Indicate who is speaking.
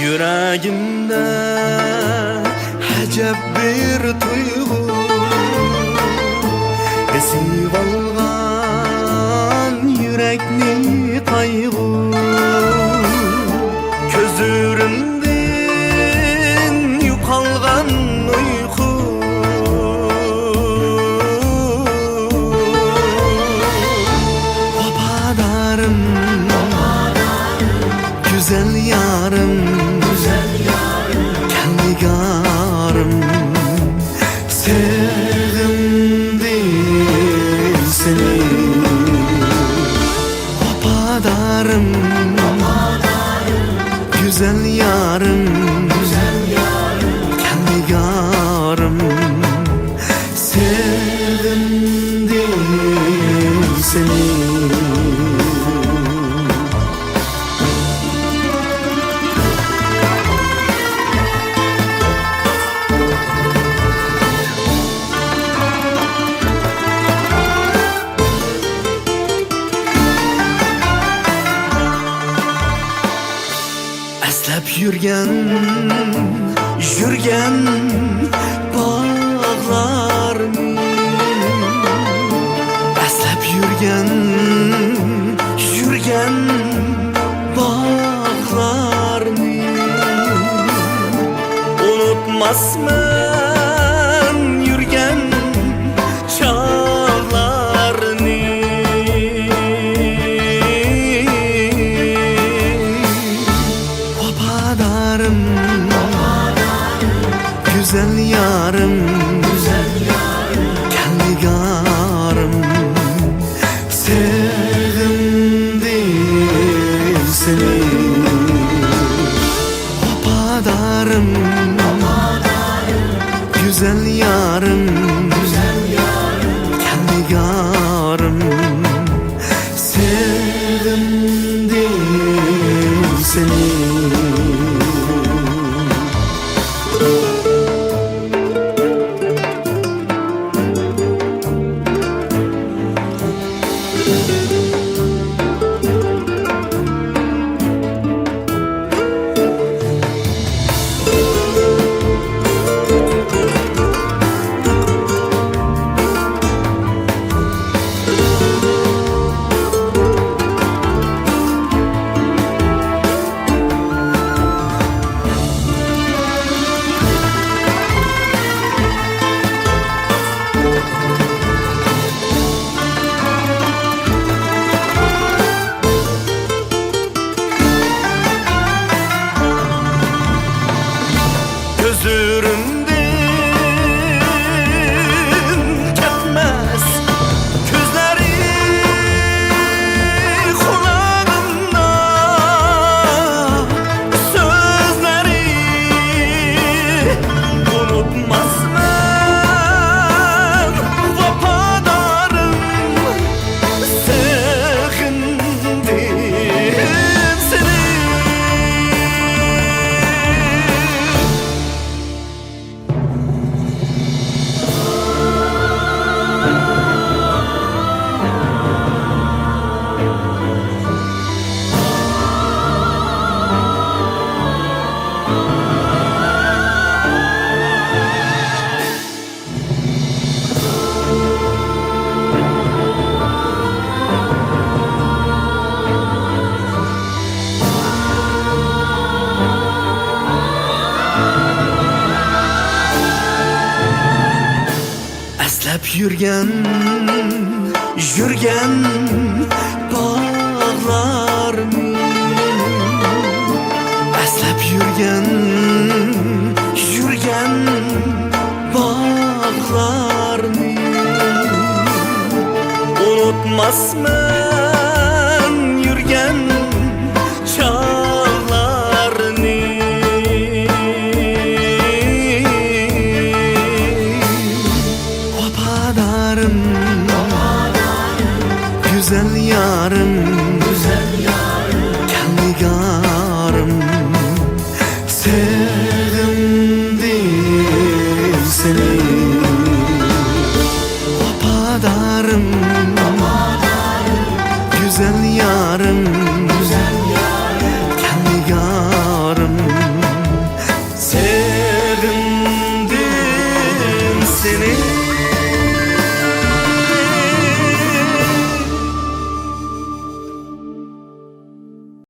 Speaker 1: Yüreğimde hacep bir duygu Esip algan yürekni kaygı Közürümden yukalgan uyku Vapadarım, güzel yarım Nigarım, sevdim seni Vapadarım, güzel yarım Nigarım, sevdim seni Əslab yürgen bağlarını Əslab yürgen bağlarını Unutmasman yürgen çağlarını Güzel yarım, Nigarım, sevdim seni Vapadarım, güzel yarım Nigarım, sevdim seni Gözümden gelmez Gözleri kulağımda Sözleri unutmaz ben Vapadarım Sevdim seni Əslab yürgen bağlarni eslep yürgen bağlarni unutmasman yürgen çağlarni vafadarım güzel yarım